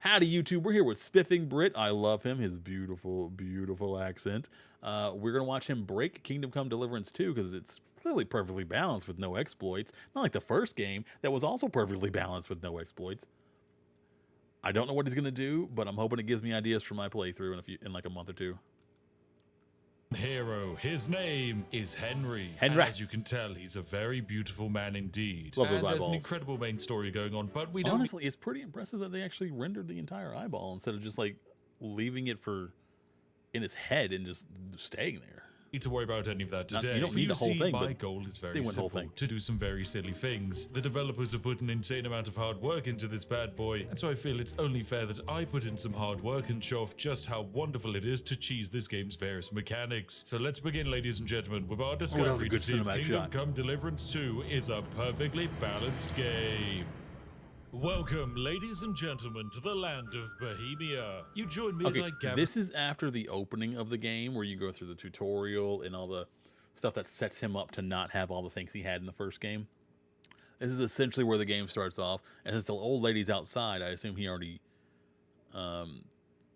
Howdy YouTube, we're here with SpiffingBritt. I love him, his beautiful, beautiful accent. We're going to watch him break Kingdom Come Deliverance 2 because it's clearly perfectly balanced with no exploits. Not like the first game that was also perfectly balanced with no exploits. I don't know what he's going to do, but I'm hoping it gives me ideas for my playthrough in like a month or two. Hero. His name is Henry. Henry. As you can tell, he's a very beautiful man indeed. Love those and there's eyeballs. an incredible main story going on, but we don't Honestly, it's pretty impressive that they actually rendered the entire eyeball instead of just like leaving it in his head and just staying there. need to worry about any of that today. You don't need the whole thing, my but goal is very they went the whole simple, thing. to do some very silly things. The developers have put an insane amount of hard work into this bad boy, and so I feel it's only fair that I put in some hard work and show off just how wonderful it is to cheese this game's various mechanics. So let's begin, ladies and gentlemen, with our that was a discovery good to see if cinematic Kingdom shot. Come Deliverance 2 is a perfectly balanced game. Welcome, ladies and gentlemen, to the land of Bohemia. You join me as I gather. This is after the opening of the game where you go through the tutorial and all the stuff that sets him up to not have all the things he had in the first game. This is essentially where the game starts off. And since the old lady's outside, I assume he already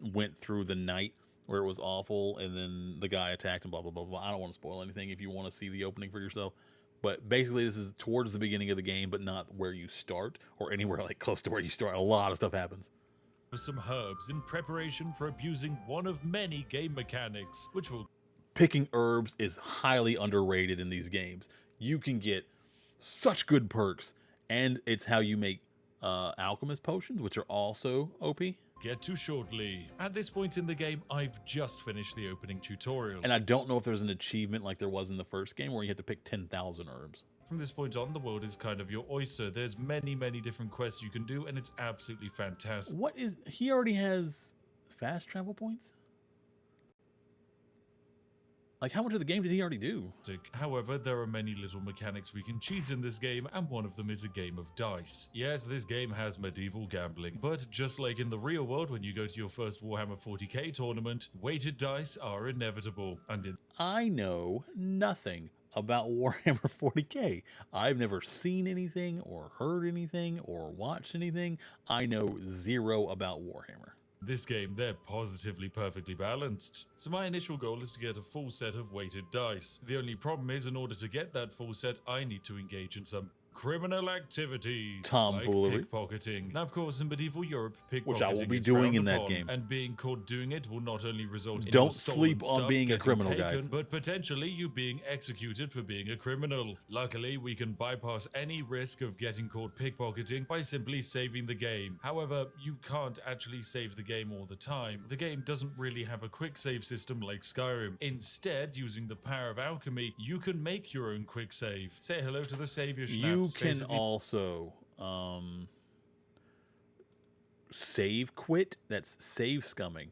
went through the night where it was awful and then the guy attacked and blah, blah, blah, blah. I don't want to spoil anything if you want to see the opening for yourself. But basically, this is towards the beginning of the game, but not where you start or anywhere like close to where you start. A lot of stuff happens. Some herbs in preparation for abusing one of many game mechanics, which will... Picking herbs is highly underrated in these games. You can get such good perks, and it's how you make alchemist potions, which are also OP. get to shortly. At this point in the game, I've just finished the opening tutorial. And I don't know if there's an achievement like there was in the first game where you had to pick 10,000 herbs. From this point on, the world is kind of your oyster. There's many, many different quests you can do, and it's absolutely fantastic. What is... He already has fast travel points? Like, how much of the game did he already do? However, there are many little mechanics we can cheese in this game, and one of them is a game of dice. Yes, this game has medieval gambling, but just like in the real world, when you go to your first Warhammer 40k tournament, weighted dice are inevitable. And I know nothing about Warhammer 40k. I've never seen anything or heard anything or watched anything. I know zero about Warhammer. This game, they're positively perfectly balanced. So my initial goal is to get a full set of weighted dice. The only problem is, in order to get that full set, I need to engage in some criminal activities, Tomfoolery. like pickpocketing. Now, of course, in medieval Europe, pickpocketing Which I will be is doing frowned in that upon, game. and being caught doing it will not only result in Don't your stolen sleep on stuff being a getting criminal, taken, guys. but potentially you being executed for being a criminal. Luckily, we can bypass any risk of getting caught pickpocketing by simply saving the game. However, you can't actually save the game all the time. The game doesn't really have a quick save system like Skyrim. Instead, using the power of alchemy, you can make your own quick save. Say hello to the savior schnapps. You can Basically, also save quit. That's save scumming.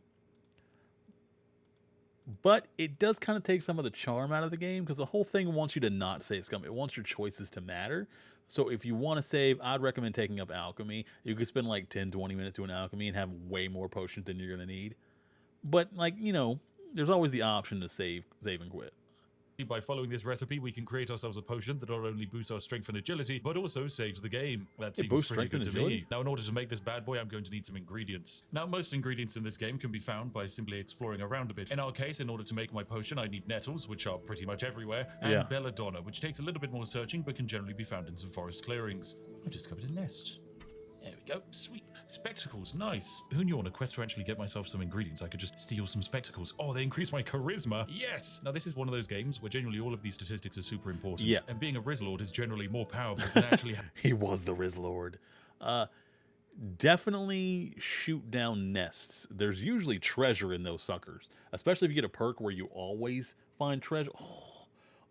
But it does kind of take some of the charm out of the game because the whole thing wants you to not save scum. It wants your choices to matter. So if you want to save, I'd recommend taking up alchemy. You could spend like 10-20 minutes doing alchemy and have way more potions than you're going to need. But like, you know, there's always the option to save and quit. by following this recipe, we can create ourselves a potion that not only boosts our strength and agility, but also saves the game. That seems boosts pretty strength good and to me. agility? Now, in order to make this bad boy, I'm going to need some ingredients. Now, most ingredients in this game can be found by simply exploring around a bit. In our case, in order to make my potion, I need nettles, which are pretty much everywhere, and belladonna, which takes a little bit more searching, but can generally be found in some forest clearings. I've discovered a nest. There we go. Sweet. Spectacles. Nice. Who knew on a quest to actually get myself some ingredients, I could just steal some spectacles? Oh, they increase my charisma. Yes! Now, this is one of those games where generally all of these statistics are super important. Yeah. And being a Rizzlord is generally more powerful than actually... He was the Rizzlord. Definitely shoot down nests. There's usually treasure in those suckers. Especially if you get a perk where you always find treasure.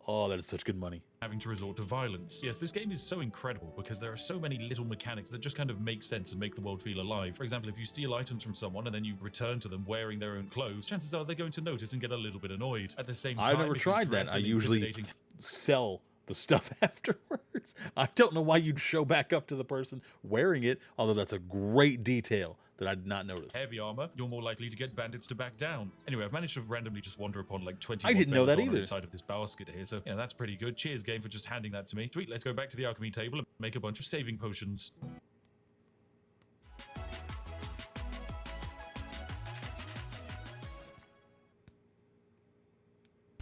Oh, that is such good money. having to resort to violence. Yes, this game is so incredible because there are so many little mechanics that just kind of make sense and make the world feel alive. For example, if you steal items from someone and then you return to them wearing their own clothes, chances are they're going to notice and get a little bit annoyed. At the same time, I've never tried that. I usually sell the stuff afterwards. I don't know why you'd show back up to the person wearing it, although that's a great detail that I did not notice. Heavy armor, you're more likely to get bandits to back down. Anyway, I've managed to randomly just wander upon like 20 I didn't know that either. inside of this basket here, so you know, that's pretty good. Cheers, game, for just handing that to me. Sweet, let's go back to the alchemy table and make a bunch of saving potions.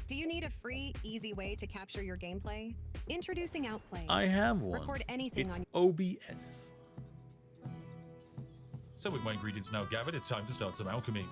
Do you need a free, easy way to capture your gameplay? Introducing Outplay. I have one. Record anything It's on OBS. So with my ingredients now gathered, it's time to start some alchemy.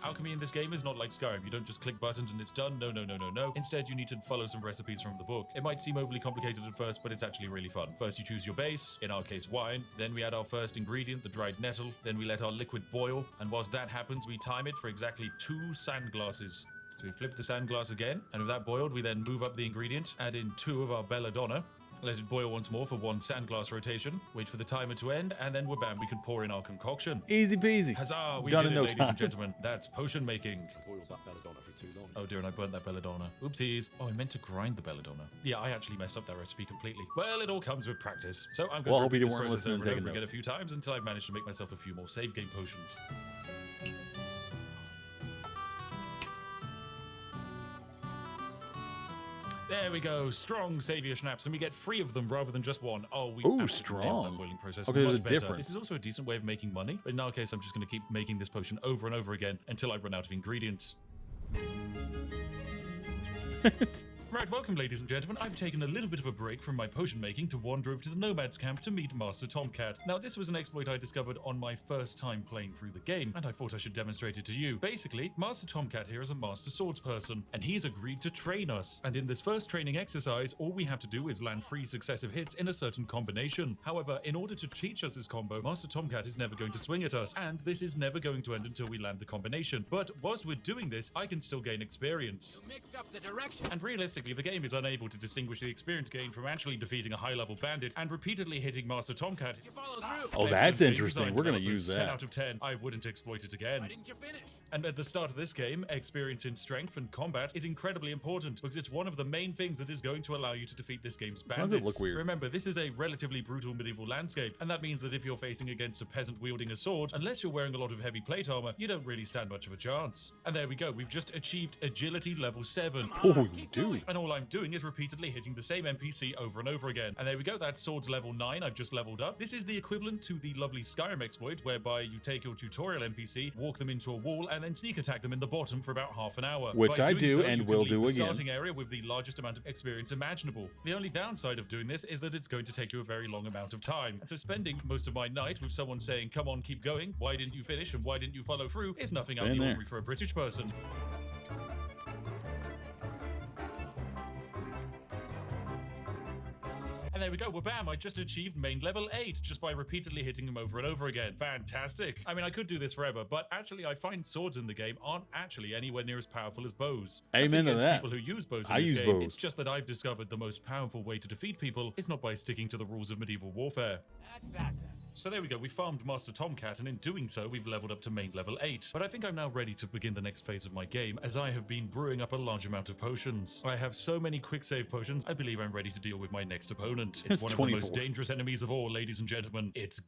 Alchemy in this game is not like Skyrim. You don't just click buttons and it's done. No, no, no, no, no. Instead, you need to follow some recipes from the book. It might seem overly complicated at first, but it's actually really fun. First, you choose your base, in our case, wine. Then we add our first ingredient, the dried nettle. Then we let our liquid boil. And whilst that happens, we time it for exactly 2 sand glasses. So we flip the sand glass again. And with that boiled, we then move up the ingredient, add in 2 of our belladonna. Let it boil once more for 1 sandglass rotation. Wait for the timer to end, and then bam, we can pour in our concoction. Easy peasy. Huzzah! We Done did in it, no ladies time. and gentlemen. That's potion making. Boiled that belladonna for too long. Oh dear, and I burnt that belladonna. Oopsies. Oh, I meant to grind the belladonna. Yeah, I actually messed up that recipe completely. Well, it all comes with practice. So I'm Well, I going hope to you repeat this weren't process listening over and and over taking again a notes. few times until I've managed to make myself a few more save game potions. There we go, strong savior schnapps, and we get 3 of them rather than just 1. Oh, we Ooh, absolutely nailed strong. that boiling process. Okay, there's much a better. difference. This is also a decent way of making money, but in our case, I'm just going to keep making this potion over and over again until I run out of ingredients. Right, welcome ladies and gentlemen. I've taken a little bit of a break from my potion making to wander over to the Nomad's camp to meet Master Tomcat. Now this was an exploit I discovered on my first time playing through the game, and I thought I should demonstrate it to you. Basically, Master Tomcat here is a master swordsperson, and he's agreed to train us. And in this first training exercise, all we have to do is land 3 successive hits in a certain combination. However, in order to teach us his combo, Master Tomcat is never going to swing at us, and this is never going to end until we land the combination. But whilst we're doing this, I can still gain experience. Mixed up the direction. And realistically, the game is unable to distinguish the experience gained from actually defeating a high-level bandit and repeatedly hitting Master Tomcat. You follow through. Oh, that's Excellent game interesting. design, We're going to developers. use 10 that. out of 10. I wouldn't exploit it again. Why didn't you finish? And at the start of this game, experience in strength and combat is incredibly important because it's one of the main things that is going to allow you to defeat this game's Why bandits. does it look weird? Remember, this is a relatively brutal medieval landscape, and that means that if you're facing against a peasant wielding a sword, unless you're wearing a lot of heavy plate armor, you don't really stand much of a chance. And there we go, we've just achieved agility level 7. Oh, you do. And all I'm doing is repeatedly hitting the same NPC over and over again. And there we go, that's swords level 9, I've just leveled up. This is the equivalent to the lovely Skyrim exploit, whereby you take your tutorial NPC, walk them into a wall, and then sneak attack them in the bottom for about half an hour. Which By I doing do so, and you can will leave do the again. starting area with the largest amount of experience imaginable. The only downside of doing this is that it's going to take you a very long amount of time. And so spending most of my night with someone saying, come on, keep going, why didn't you finish, and why didn't you follow through, is nothing out of Been the there. ordinary for a British person. And there we go, well bam, I just achieved main level 8 just by repeatedly hitting them over and over again. Fantastic. I mean, I could do this forever, but actually I find swords in the game aren't actually anywhere near as powerful as bows. Amen Nothing to against that. people who use bows in I this use game. bows. It's just that I've discovered the most powerful way to defeat people is not by sticking to the rules of medieval warfare. That's that then. So there we go, we farmed Master Tomcat, and in doing so, we've leveled up to main level 8. But I think I'm now ready to begin the next phase of my game, as I have been brewing up a large amount of potions. I have so many quick save potions, I believe I'm ready to deal with my next opponent. It's It's one of 24. the most dangerous enemies of all, ladies and gentlemen. It's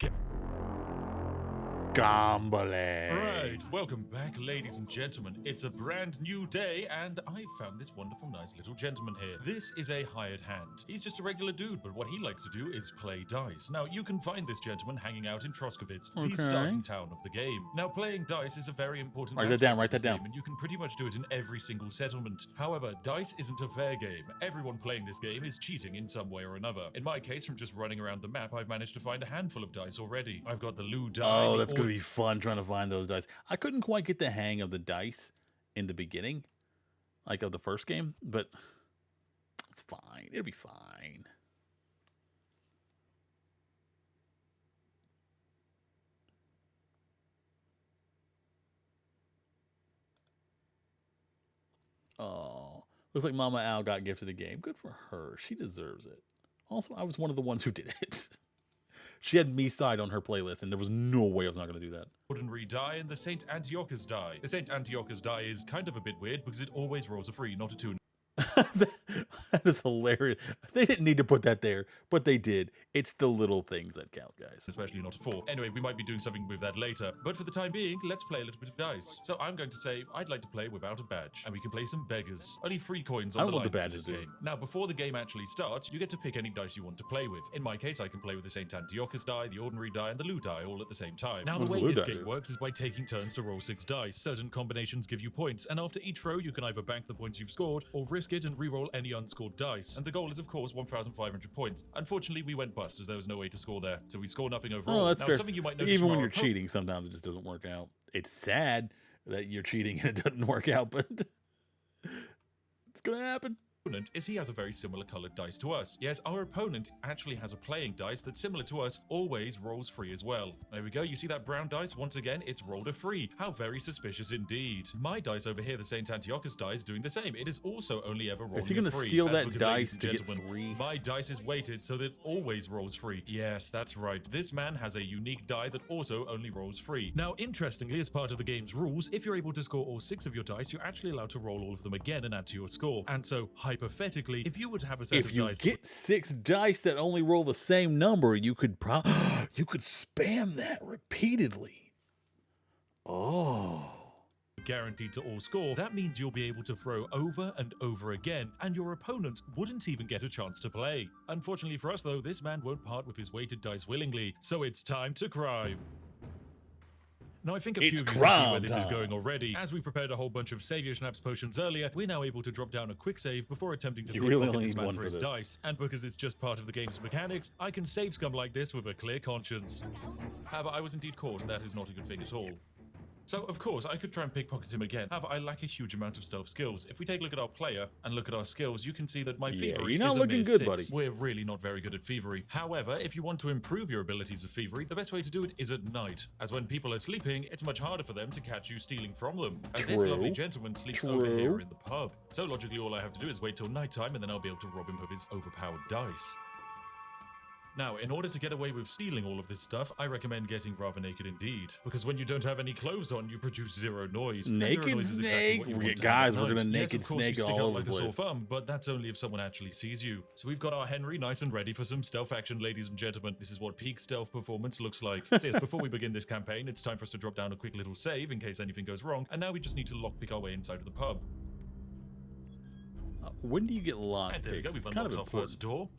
Gambale. Right, welcome back, ladies and gentlemen. It's a brand new day, and I found this wonderful, nice little gentleman here. This is a hired hand. He's just a regular dude, but what he likes to do is play dice. Now, you can find this gentleman hanging out in Troskowitz, Okay. the starting town of the game. Now, playing dice is a very important Write that aspect down, of write this that down. game, and you can pretty much do it in every single settlement. However, dice isn't a fair game. Everyone playing this game is cheating in some way or another. In my case, from just running around the map, I've managed to find a handful of dice already. I've got the Lou die. Oh, the that's going to be fun trying to find those dice. I couldn't quite get the hang of the dice in the beginning, like of the first game, but it's fine. It'll be fine. Oh, looks like Mama Al got gifted a game. Good for her. She deserves it. Also, I was one of the ones who did it. She had me side on her playlist, and there was no way I was not going to do that. Ordinary die and the Saint Antiochus die. The Saint Antiochus die is kind of a bit weird because it always rolls a 3, not a 2. That is hilarious. They didn't need to put that there, but they did. It's the little things that count, guys. Especially not a 4. Anyway, we might be doing something with that later. But for the time being, let's play a little bit of dice. So I'm going to say I'd like to play without a badge. And we can play some beggars. Only 3 coins on the line for this game. Now, before the game actually starts, you get to pick any dice you want to play with. In my case, I can play with the St. Antiochus die, the ordinary die, and the Lou die all at the same time. Now, the way this game works is by taking turns to roll 6 dice. Certain combinations give you points, and after each throw, you can either bank the points you've scored, or risk it and re-roll any unscored dice. And the goal is, of course, 1,500 points. Unfortunately, we went bust as there was no way to score there, so we score nothing overall. Oh, that's now, fair. Something you might notice even when you're cheating, sometimes it just doesn't work out. It's sad that you're cheating and it doesn't work out, but it's gonna happen. Is he has a very similar colored dice to us. Yes, our opponent actually has a playing dice that's similar to us, always rolls free as well. There we go, you see that brown dice? Once again, it's rolled a free. How very suspicious indeed. My dice over here, the St. Antiochus die, is doing the same. It is also only ever rolling a free. Is he going to steal that dice to get free? My dice is weighted so that it always rolls free. Yes, that's right. This man has a unique die that also only rolls free. Now, interestingly, as part of the game's rules, if you're able to score all 6 of your dice, you're actually allowed to roll all of them again and add to your score. And so, hypothetically, if you would have a set of dice, if you get 6 dice that only roll the same number, you could you could spam that repeatedly. Oh, guaranteed to all score, that means you'll be able to throw over and over again, and your opponent wouldn't even get a chance to play. Unfortunately for us though, this man won't part with his weighted dice willingly, so it's time to crime. Now, I think a few of you can see where this is going already. As we prepared a whole bunch of Savior Schnapps potions earlier, we're now able to drop down a quick save before attempting to pickpocket this man for his dice. And because it's just part of the game's mechanics, I can save scum like this with a clear conscience. However, I was indeed caught, and that is not a good thing at all. So, of course, I could try and pickpocket him again. However, I lack a huge amount of stealth skills. If we take a look at our player and look at our skills, you can see that my thievery is a mere 6. Buddy. We're really not very good at thievery. However, if you want to improve your abilities of thievery, the best way to do it is at night. As when people are sleeping, it's much harder for them to catch you stealing from them. And this lovely gentleman sleeps over here in the pub. So logically, all I have to do is wait till nighttime, and then I'll be able to rob him of his overpowered dice. Now, in order to get away with stealing all of this stuff, I recommend getting rather naked indeed. Because when you don't have any clothes on, you produce 0 noise. Naked snake? Guys, we're gonna naked snake all over the place. Like a sore thumb, but that's only if someone actually sees you. So we've got our Henry nice and ready for some stealth action, ladies and gentlemen. This is what peak stealth performance looks like. So yes, before we begin this campaign, it's time for us to drop down a quick little save in case anything goes wrong. And now we just need to lockpick our way inside of the pub. When do you get lockpicks? There we go, we've unlocked our first door.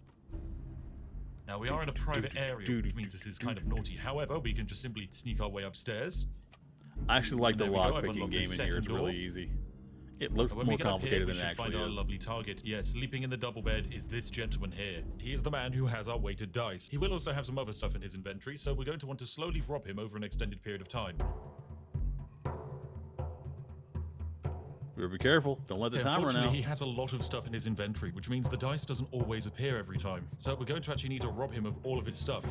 Now, we are in a private area, which means this is kind of naughty. However, we can just simply sneak our way upstairs. I actually like the lockpicking game in here. It's really easy. It looks more complicated than it actually is. Find our lovely target. Yes, sleeping in the double bed is this gentleman here. He is the man who has our weighted dice. He will also have some other stuff in his inventory, so we're going to want to slowly rob him over an extended period of time. Be careful. Don't let the timer run out. Unfortunately, he has a lot of stuff in his inventory, which means the dice doesn't always appear every time. So we're going to actually need to rob him of all of his stuff.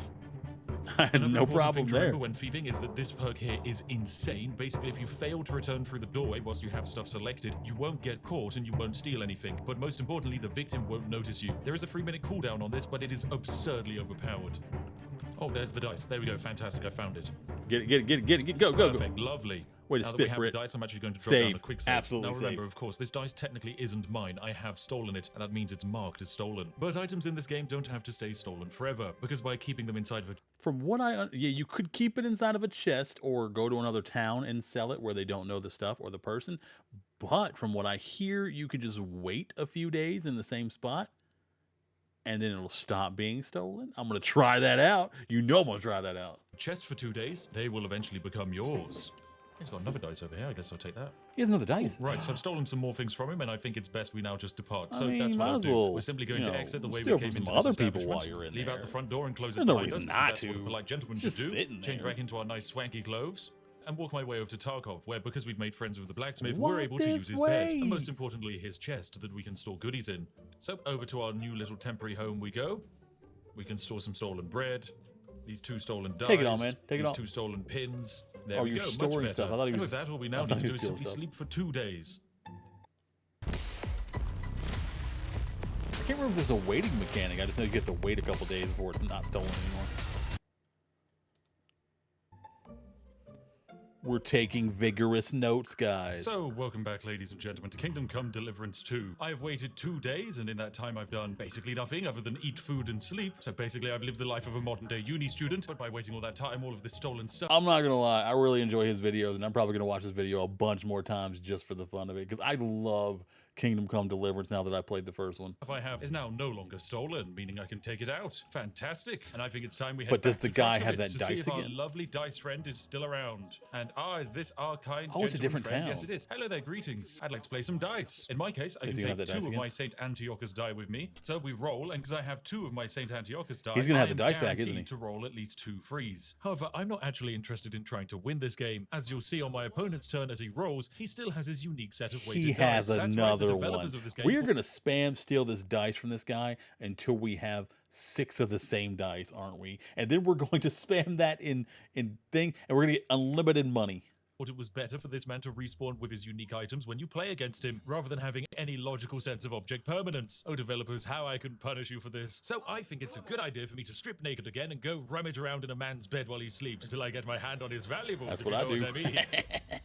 No problem there. Remember when thieving is that this perk here is insane. Basically, if you fail to return through the doorway whilst you have stuff selected, you won't get caught and you won't steal anything. But most importantly, the victim won't notice you. There is a 3-minute cooldown on this, but it is absurdly overpowered. Oh, there's the dice. There we go. Fantastic. I found it. Get it. Go. Perfect. Lovely. Wait a now that spit, we have Britt. the dice, I'm actually going to drop down a quick save. Absolutely now remember, of course, this dice technically isn't mine. I have stolen it, and that means it's marked as stolen. But items in this game don't have to stay stolen forever, because by keeping them inside of a... From what you could keep it inside of a chest or go to another town and sell it where they don't know the stuff or the person. But from what I hear, you could just wait a few days in the same spot and then it'll stop being stolen. I'm going to try that out. You know I'm going to try that out. Chest for 2 days, they will eventually become yours. He's got another dice over here. I guess I'll take that. He has another dice. Right, so I've stolen some more things from him, and I think it's best we now just depart. So I mean, that's what I'll do. well, We're simply going to exit the way we steal came from into some this other people establishment. while you're in Leave there. out the front door and close it There's no behind us. reason Because not that's what a to. polite gentleman Just should do. sitting Change there. back into our nice swanky clothes. And walk my way over to Tarkov, where because we've made friends with the blacksmith, we're able to use his bed, and most importantly, his chest that we can store goodies in. So over to our new little temporary home we go. We can store some stolen bread, these 2 stolen dice, Take it all, man. Take it all. these 2 stolen pins. There we you're go, storing much better. stuff. I thought he And was- with that, all we I now thought need to he do was is stealing simply stuff. sleep for 2 days. I can't remember if there's a waiting mechanic. I just know you get to wait a couple days before it's not stolen anymore. We're taking vigorous notes, guys. So, welcome back, ladies and gentlemen, to Kingdom Come Deliverance 2. I have waited 2 days, and in that time I've done basically nothing other than eat food and sleep. So basically I've lived the life of a modern-day uni student, but by waiting all that time, all of this stolen stuff... I'm not gonna lie, I really enjoy his videos, and I'm probably gonna watch this video a bunch more times just for the fun of it, because I love Kingdom Come Deliverance now that I played the first one. I have is now no longer stolen, meaning I can take it out. Fantastic. And I think it's time we head But does back the to guy Joshua have Witz that to see dice if our again? lovely dice friend is still around. And is this our kind Oh, it's a gentleman different friend? town. Yes, it is. Hello there, greetings. I'd like to play some dice. In my case, I Is can he gonna take have that 2 dice of again? my Saint Antiochus die with me. So we roll, and because I have 2 of my Saint Antiochus die, He's gonna have the I'm dice back, isn't guaranteed he? to roll at least 2 frees. However, I'm not actually interested in trying to win this game. As you'll see on my opponent's turn as he rolls, he still has his unique set of weighted He dice. has That's right, the another one. developers of this game We are gonna spam steal this dice from this guy until we have 6 of the same dice, aren't we? And then we're going to spam that in thing, and we're gonna get unlimited money. thought it was better for this man to respawn with his unique items when you play against him, rather than having any logical sense of object permanence. Oh, developers, how I can punish you for this. So I think it's a good idea for me to strip naked again and go rummage around in a man's bed while he sleeps until I get my hand on his valuables, That's if what you know I what I mean.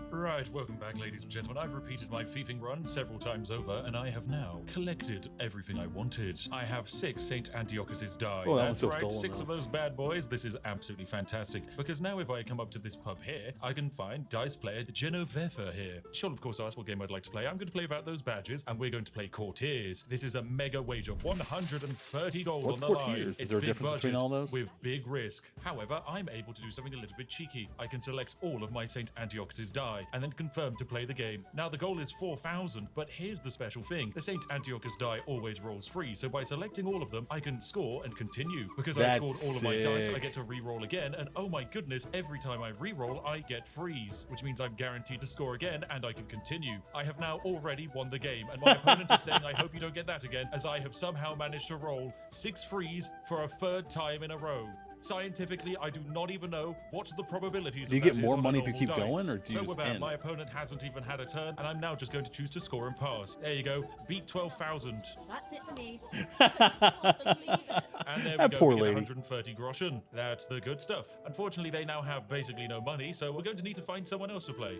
Right, welcome back, ladies and gentlemen. I've repeated my thieving run several times over, and I have now collected everything I wanted. I have 6 Saint Antiochus's die. Oh, that That's one's still right, stolen, 6 though. of those bad boys. This is absolutely fantastic, because now if I come up to this pub here, I can find dice player Genoveva here. She'll of course ask what game I'd like to play. I'm going to play without those badges, and we're going to play Courtiers. This is a mega wager, 130 gold What's on the Courtiers? line. Is It's there a big difference between budget all those? with big risk. However, I'm able to do something a little bit cheeky. I can select all of my Saint Antiochus's die, and then confirm to play the game. Now the goal is 4,000, but here's the special thing. The Saint Antiochus die always rolls free, so by selecting all of them, I can score and continue. Because I That's scored all of my dice, I sick. get to re-roll again, and oh my goodness, every time I re-roll, I get freeze, which means I'm guaranteed to score again, and I can continue. I have now already won the game, and my opponent is saying, I hope you don't get that again, as I have somehow managed to roll 6 frees for a 3rd time in a row. Scientifically, I do not even know what the probabilities Do you of get that is more on a money if you normal keep dice. going, or do you So just we're back. end? My opponent hasn't even had a turn, and I'm now just going to choose to score and pass. There you go. Beat 12,000. That's it for me. And there we That go. poor We get lady. 130 groschen. That's the good stuff. Unfortunately, they now have basically no money, so we're going to need to find someone else to play.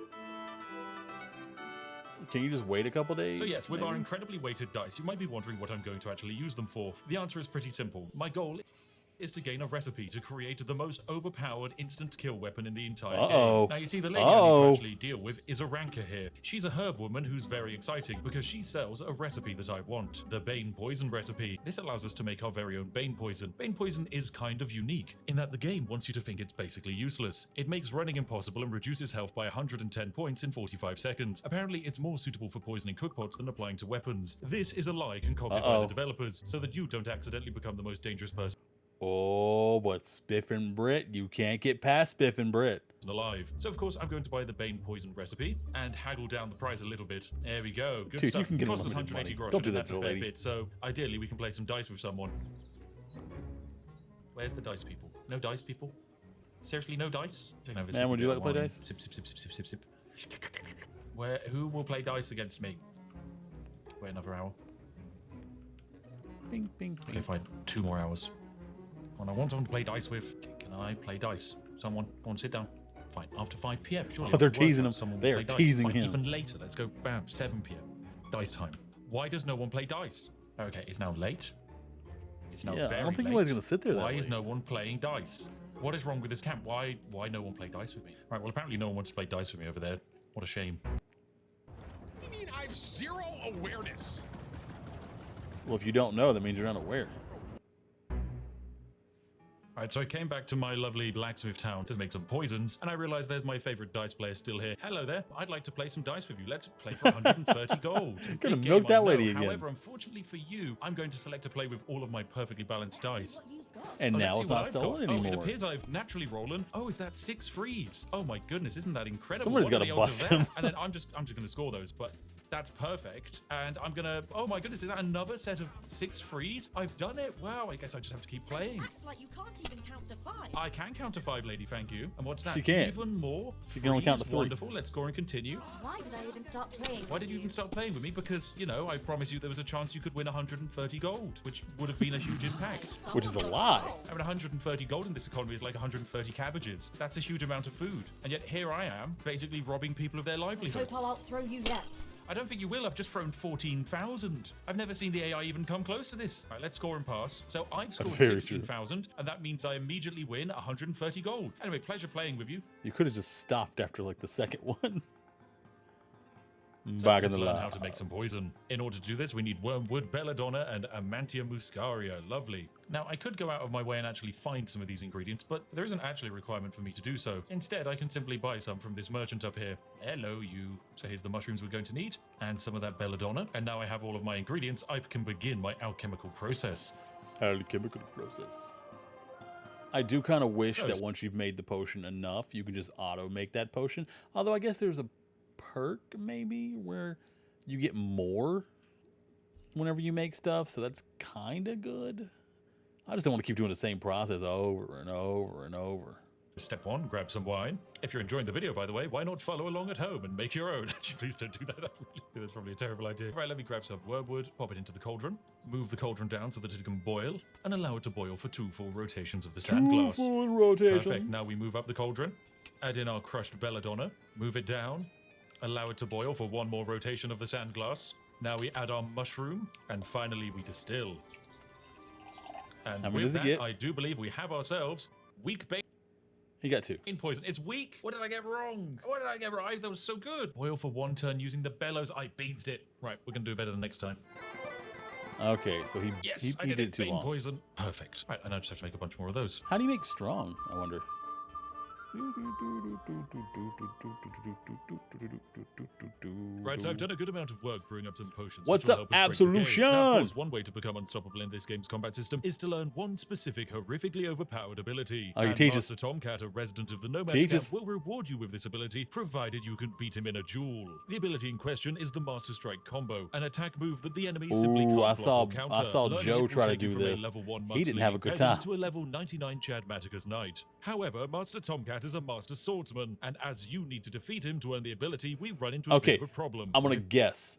Can you just wait a couple days? So yes, with our maybe? incredibly weighted dice, you might be wondering what I'm going to actually use them for. The answer is pretty simple. My goal is to gain a recipe to create the most overpowered instant kill weapon in the entire Uh-oh. game. Now you see, the lady I need to actually deal with is a ranker here. She's a herb woman who's very exciting because she sells a recipe that I want. The Bane Poison recipe. This allows us to make our very own Bane Poison. Bane Poison is kind of unique in that the game wants you to think it's basically useless. It makes running impossible and reduces health by 110 points in 45 seconds. Apparently it's more suitable for poisoning cookpots than applying to weapons. This is a lie concocted by the developers so that you don't accidentally become the most dangerous person Oh, but SpiffingBritt, you can't get past SpiffingBritt. alive. So of course I'm going to buy the Bane Poison recipe and haggle down the price a little bit. There we go. Good Dude, stuff. you can get Costs us unlimited 180 money. groschen, Don't do and that that's to a a fair lady. bit. So ideally we can play some dice with someone. Where's the dice people? No dice people? Seriously, no dice? Man, would you like to play dice? Sip, sip, sip, sip, sip, sip, sip. Who will play dice against me? Wait another hour. Bing, bing, Okay, bing. fine. 2 more hours. When I want someone to play dice with, can I play dice? Someone, go on, sit down. Fine. After 5 p.m. Surely. Oh, they're after work, teasing him. someone will They are play dice. teasing Fine, him. Even later. Let's go. Bam. 7 p.m. Dice time. Why does no one play dice? Okay, it's now late. It's now Yeah, I very don't think late. anybody's gonna sit there that Why is late. no one playing dice? What is wrong with this camp? Why no one play dice with me? Right. Well, apparently no one wants to play dice with me over there. What a shame. You mean I have 0 awareness? Well, if you don't know, that means you're unaware. Alright, so I came back to my lovely blacksmith town to make some poisons, and I realized there's my favorite dice player still here. Hello there, I'd like to play some dice with you. Let's play for 130 gold. Gonna Big milk game, that I know. lady again. However, unfortunately for you, I'm going to select to play with all of my perfectly balanced dice. What you've got. And Oh, now let's see it's what not I've stolen got. Oh, it anymore. appears I've naturally rollen. Oh, is that 6 frees? Oh my goodness, isn't that incredible? Somebody's What are gotta the odds bust of that? him. And then I'm just gonna score those, but That's perfect. And I'm gonna, oh my goodness, is that another set of 6 frees? I've done it. Wow, I guess I just have to keep playing. Act like you can't even count to 5. I can count to 5, lady, thank you. And what's that? She can. Even more? She can only count to Frees? 3. Wonderful, let's score and continue. Why did I even start playing? Why did you even start playing with me? Because, you know, I promised you there was a chance you could win 130 gold, which would have been a huge impact. Which is a lie. I mean, 130 gold in this economy is like 130 cabbages. That's a huge amount of food. And yet here I am, basically robbing people of their livelihoods. Hope I'll outthrow you yet. I don't think you will. I've just thrown 14,000. I've never seen the AI even come close to this. Right, let's score and pass. So I've scored very true. 16,000, and that means I immediately win 130 gold. Anyway, pleasure playing with you. You could have just stopped after like the second one. So Back in let's the learn lab. how to make some poison. In order to do this, we need wormwood, belladonna, and amantia muscaria. Lovely. Now, I could go out of my way and actually find some of these ingredients, but there isn't actually a requirement for me to do so. Instead, I can simply buy some from this merchant up here. Hello, you. So here's the mushrooms we're going to need, and some of that belladonna. And now I have all of my ingredients, I can begin my alchemical process. Alchemical process. I do kind of wish that Toast. once you've made the potion enough, you can just auto make that potion. Although I guess there's a perk maybe where you get more whenever you make stuff, so that's kind of good. I just don't want to keep doing the same process over and over and over. Step 1, grab some wine. If you're enjoying the video, by the way, why not follow along at home and make your own? Actually, please don't do that. I really think that's probably a terrible idea. Right, let me grab some wormwood, pop it into the cauldron, move the cauldron down so that it can boil, and allow it to boil for 2 full rotations of the sand glass. Full rotations. Perfect. Now we move up the cauldron, add in our crushed belladonna, move it down, allow it to boil for 1 more rotation of the sand glass. Now we add our mushroom, and finally we distill. And How many with does it that, get? I do believe we have ourselves weak bait. He got 2. In poison. It's weak. What did I get wrong? What did I get right? That was so good. Boil for 1 turn using the bellows. I beansed it. Right, we're gonna do better the next time. Okay, so he Yes, I did did it it. too Bane long. poison. Perfect. Right, and I just have to make a bunch more of those. How do you make strong? I wonder. Right, so I've done a good amount of work brewing up some potions. What's which will up, help us break the game. Absolution? Now, of course, one way to become unstoppable in this game's combat system is to learn one specific horrifically overpowered ability. Oh, you And teach us. Master Tomcat, a resident of the Nomad Teach Camp, us. will reward you with this ability, provided you can beat him in a duel. The ability in question is the Master Strike combo, an attack move that the enemy simply can't Ooh, I block saw- or counter. I saw Learning Joe it will try to take you do from a this. level 1 He didn't have a mudslinging good peasant time. to a level 99 Chadmaticus knight. However, Master Tomcat is a master swordsman, and as you need to defeat him to earn the ability, we run into a Okay, bit of a problem. I'm gonna guess.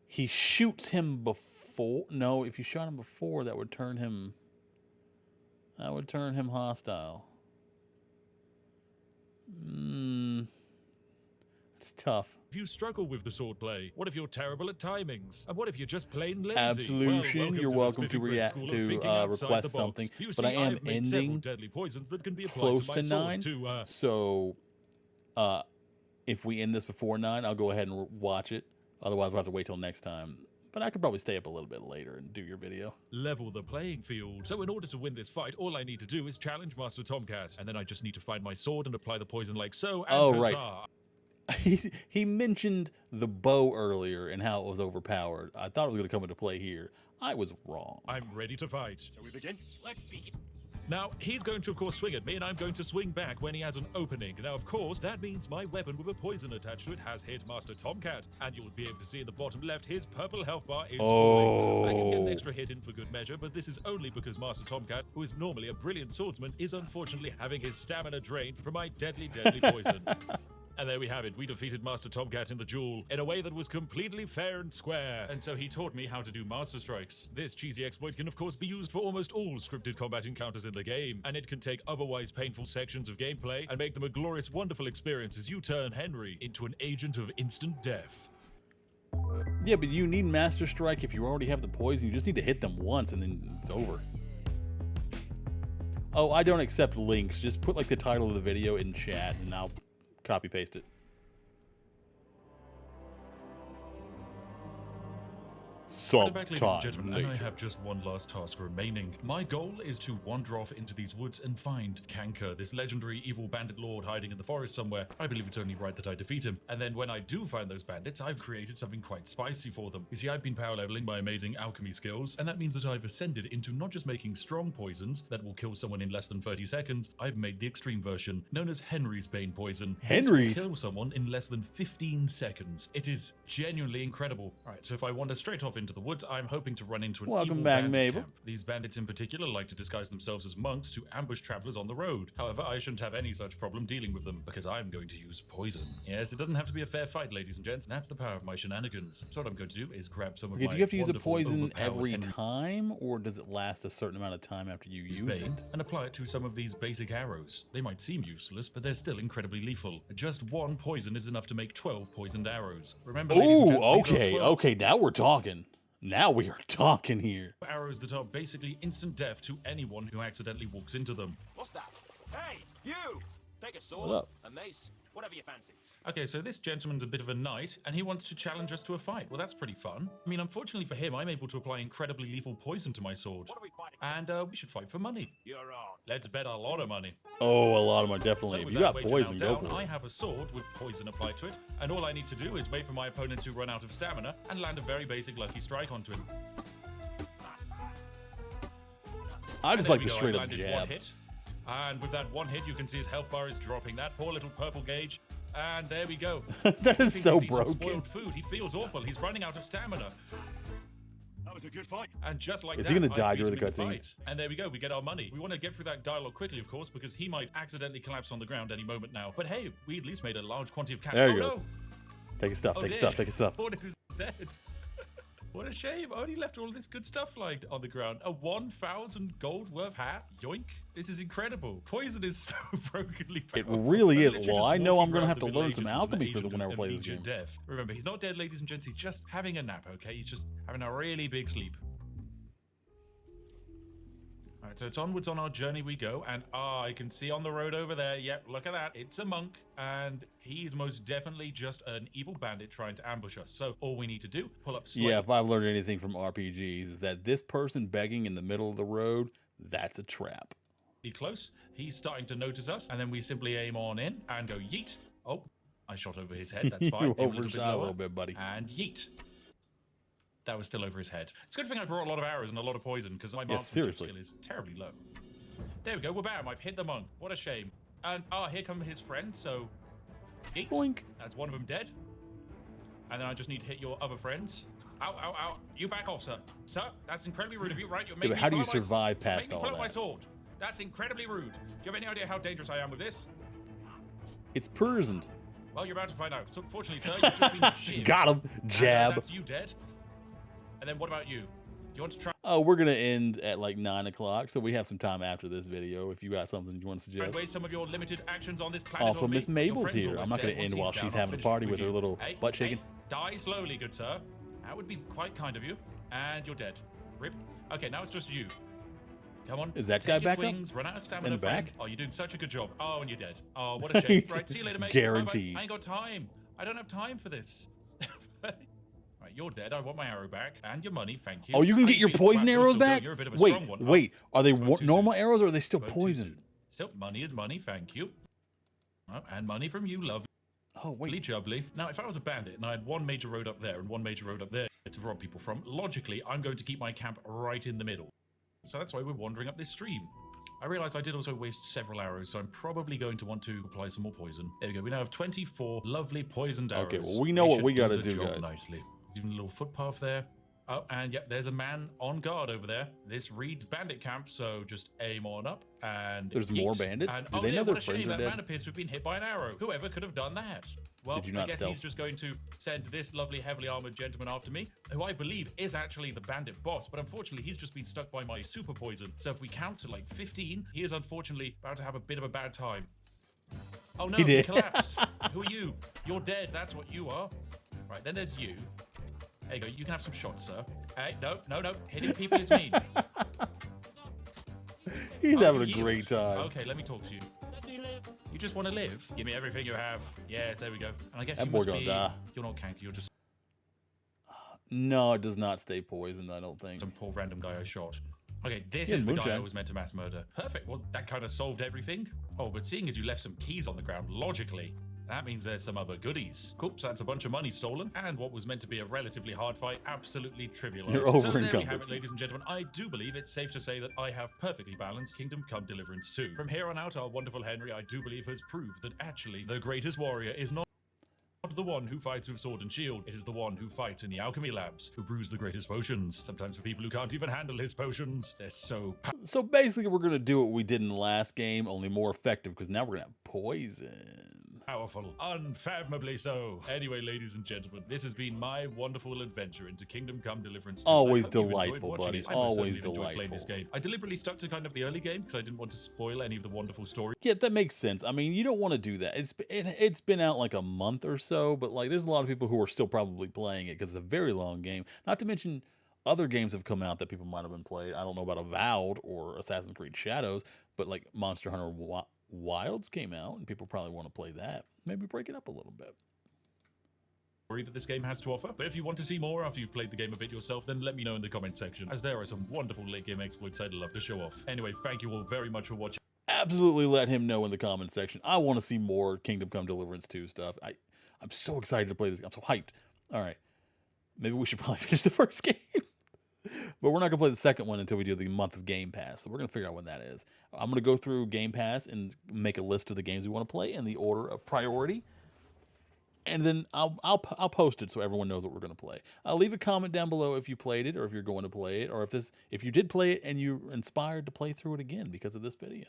He shoots him before. No, if you shot him before, that would turn him. That would turn him hostile. It's tough. If you struggle with the swordplay, what if you're terrible at timings? And what if you're just plain lazy? Absolution, you're welcome to SpiffingBritt react School of to Thinking Outside request the box. something, You but see, I am I've made several ending deadly poisons that can be applied close to my to sword 9. to So, if we end this before 9, I'll go ahead and watch it. Otherwise, we'll have to wait till next time. But I could probably stay up a little bit later and do your video. level the playing field. So in order to win this fight, all I need to do is challenge Master Tomcat, and then I just need to find my sword and apply the poison like so, and Oh, right. huzzah. He mentioned the bow earlier and how it was overpowered. I thought it was going to come into play here. I was wrong. I'm ready to fight. Shall we begin? Let's begin. Now, he's going to, of course, swing at me, and I'm going to swing back when he has an opening. Now, of course, that means my weapon with a poison attached to it has hit Master Tomcat, and you'll be able to see in the bottom left his purple health bar is falling. I can get an extra hit in for good measure, but this is only because Master Tomcat, who is normally a brilliant swordsman, is unfortunately having his stamina drained from my deadly, deadly poison. And there we have it. We defeated Master Tomcat in the duel in a way that was completely fair and square. And so he taught me how to do Master Strikes. This cheesy exploit can of course be used for almost all scripted combat encounters in the game. And it can take otherwise painful sections of gameplay and make them a glorious, wonderful experience as you turn Henry into an agent of instant death. Yeah, but you need Master Strike if you already have the poison. You just need to hit them once and then it's over. Oh, I don't accept links. Just put like the title of the video in chat and I'll copy paste it. Welcome back, ladies and sometime gentlemen, and I later. have just one last task remaining. My goal is to wander off into these woods and find Kanker, this legendary evil bandit lord hiding in the forest somewhere. I believe it's only right that I defeat him. And then when I do find those bandits, I've created something quite spicy for them. You see, I've been power leveling my amazing alchemy skills, and that means that I've ascended into not just making strong poisons that will kill someone in less than 30 seconds, I've made the extreme version, known as Henry's Bane poison. Henry's? This will kill someone in less than 15 seconds. It is genuinely incredible. Alright, so if I wander straight off into the woods, I'm hoping to run into an Welcome evil back, bandit Mabel. camp. These bandits in particular like to disguise themselves as monks to ambush travelers on the road. However, I shouldn't have any such problem dealing with them because I'm going to use poison. Yes, it doesn't have to be a fair fight, ladies and gents. That's the power of my shenanigans. So what I'm going to do is grab some of Okay, my do you have to use the wonderful, poison overpowered every Henry's time, or does it last a certain amount of time after you use Bane it? and apply it to some of these basic arrows. They might seem useless, but they're still incredibly lethal. Just one poison is enough to make 12 poisoned arrows. Remember, ladies and Ooh, gents, these are okay, 12 okay, now we're talking. Now we are talking here. arrows that are basically instant death to anyone who accidentally walks into them. What's that? Hey, you! Take a sword, What up? a mace, whatever you fancy. Okay, so this gentleman's a bit of a knight, and he wants to challenge us to a fight. Well, that's pretty fun. I mean, unfortunately for him, I'm able to apply incredibly lethal poison to my sword. What are we fighting? And we should fight for money. You're on. Let's bet a lot of money. Oh, a lot of them are So definitely. If with you that got wager poison, now go down, for I it. have a sword with poison applied to it, and all I need to do is wait for my opponent to run out of stamina and land a very basic lucky strike onto him. I And just there like we the go, I straight up landed one jab. hit. And with that one hit, you can see his health bar is dropping. That poor little purple gauge. And there we go. That He is thinks so he's eaten broken. spoiled food. He feels awful. He's running out of stamina. That was a good fight. And just like Is that, he gonna I die beat during him the in cutscene? fight. And there we go. We get our money. We want to get through that dialogue quickly, of course, because he might accidentally collapse on the ground any moment now. But hey, we at least made a large quantity of cash. There oh, he goes. No. Take his stuff, Oh, take his dear. stuff, take his stuff. What is dead? What a shame. I only left all this good stuff lying on the ground. A 1,000 gold worth hat? Yoink. This is incredible. Poison is so brokenly It powerful. really I'm is. literally Well, just I know walking I'm gonna around have the to Middle learn some Ages as an alchemy for agent whenever I of play this immediate game. Death. Remember, he's not dead, ladies and gents. He's just having a nap, okay? He's just having a really big sleep. All right, so it's onwards on our journey we go, and I can see on the road over there, yep, look at that, it's a monk, and he's most definitely just an evil bandit trying to ambush us. So all we need to do, pull up slightly Yeah, if I've learned anything from RPGs, is that this person begging in the middle of the road, that's a trap. close. He's starting to notice us, and then we simply aim on in and go yeet. Oh, I shot over his head, that's fine. You Aim a little bit overshot a lower, little bit, buddy. And yeet. That was still over his head. It's a good thing I brought a lot of arrows and a lot of poison, because my marksmanship seriously. skill is terribly low. There we go, we're bam, I've hit the monk. What a shame. And here come his friends, so yeet. Boink. That's one of them dead. And then I just need to hit your other friends. Ow, ow, ow. You back off, sir. Sir, that's incredibly rude of you, right? You're making but me how do you pull out my- survive make past me all pull out my that? sword. That's incredibly rude. Do you have any idea how dangerous I am with this? It's poisoned. Well, you're about to find out. So, fortunately, sir, you've just been shivved. Got him. And, Jab. that's you dead. And then what about you? You want to try Oh, we're gonna end at like 9 o'clock, so we have some time after this video. If you got something you want to and suggest. waste some of your limited actions on this planet? Also, on me? Miss Your Mabel's friend's here. I'm almost not gonna dead. Once end while he's she's down, I'll having a finish party with with her you. little Hey, butt shaking. hey, die slowly, good sir. That would be quite kind of you. And you're dead. Rip. Okay, now it's just you. Come on. Is that take guy your back up? swings, run out of stamina. In the friend. back? Oh, you're doing such a good job. Oh, and you're dead. Oh, what a shame. Right, see you later, mate. Bye-bye. Guaranteed. I ain't got time. I don't have time for this. Right, you're dead. I want my arrow back. And your money, thank you. Oh, you can How get your feeling? poison Wow, you're arrows still going. back? You're a bit of a Wait, strong one. wait. Are they spoke too normal soon. arrows or are they still Spoke too poison? soon. Still, money is money, thank you. Oh, and money from you, lovely Oh, wait. jubbly. Now, if I was a bandit and I had one major road up there and one major road up there to rob people from, logically, I'm going to keep my camp right in the middle. So that's why we're wandering up this stream. I realize I did also waste several arrows, so I'm probably going to want to apply some more poison. There we go. We now have 24 lovely poisoned arrows. Okay, well, we know what should we gotta the do, job guys. Nicely. There's even a little footpath there. Oh, and yep, there's a man on guard over there. This reads bandit camp, so just aim on up and There's more yeet. bandits? And, Do oh, they yeah, know their what a shame. friends are That dead? man appears to have been hit by an arrow. Whoever could have done that? Well, Did you I not guess stealth? he's just going to send this lovely, heavily armored gentleman after me, who I believe is actually the bandit boss, but unfortunately he's just been stuck by my super poison. So if we count to like 15, he is unfortunately about to have a bit of a bad time. Oh no, He did. collapsed. Who are you? You're dead, that's what you are. Right, then there's you. There you go, you can have some shots, sir. Hey, no, hitting people is mean. He's Oh, having a you great yield. time. Okay, let me talk to you. You just want to live? Give me everything you have. Yes, there we go. And I guess That you boy must gonna be... die. You're not Kanker, you're just... No, it does not stay poisoned, I don't think. Some poor random guy I shot. Okay, this Yeah, is the guy I moonshine. was meant to mass murder. Perfect. Well, that kind of solved everything. Oh, but seeing as you left some keys on the ground, logically, that means there's some other goodies. Oops, that's a bunch of money stolen, and what was meant to be a relatively hard fight absolutely trivialized. You're So there we over-encumbered. have it, ladies and gentlemen. I do believe it's safe to say that I have perfectly balanced Kingdom Come Deliverance 2. From here on out, our wonderful Henry, I do believe, has proved that actually the greatest warrior is not the one who fights with sword and shield. It is the one who fights in the alchemy labs, who brews the greatest potions. Sometimes for people who can't even handle his potions. They're so So basically, we're going to do what we did in the last game, only more effective, because now we're going to have poison. powerful, unfathomably so. Anyway, ladies and gentlemen, this has been my wonderful adventure into Kingdom Come Deliverance 2. Always I hope you've enjoyed delightful, watching buddy. it. I most Always certainly have enjoyed playing this delightful. game. I deliberately stuck to kind of the early game because I didn't want to spoil any of the wonderful story. Yeah, that makes sense. I mean, you don't want to do that. It's been out like a month or so, but like there's a lot of people who are still probably playing it because it's a very long game. Not to mention other games have come out that people might have been playing. I don't know about Avowed or Assassin's Creed Shadows, but like Monster Hunter Wilds came out and people probably want to play that. Maybe break it up a little bit. That this game has to offer. But if you want to see more after you've played the game a bit yourself, then let me know in the comment section, as there are some wonderful late game exploits I'd love to show off. Anyway, thank you all very much for watching. Absolutely let him know in the comment section. I want to see more Kingdom Come Deliverance 2 stuff. I'm so excited to play this. I'm so hyped. All right. Maybe we should probably finish the first game. But we're not going to play the second one until we do the month of Game Pass. So we're going to figure out when that is. I'm going to go through Game Pass and make a list of the games we want to play in the order of priority. And then I'll post it so everyone knows what we're going to play. I'll leave a comment down below if you played it or if you're going to play it or if you did play it and you're inspired to play through it again because of this video.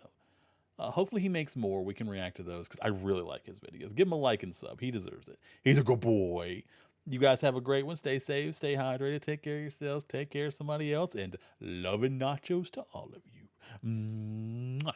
Hopefully he makes more. We can react to those because I really like his videos. Give him a like and sub. He deserves it. He's a good boy. You guys have a great one. Stay safe. Stay hydrated. Take care of yourselves. Take care of somebody else. And love and nachos to all of you. Mwah.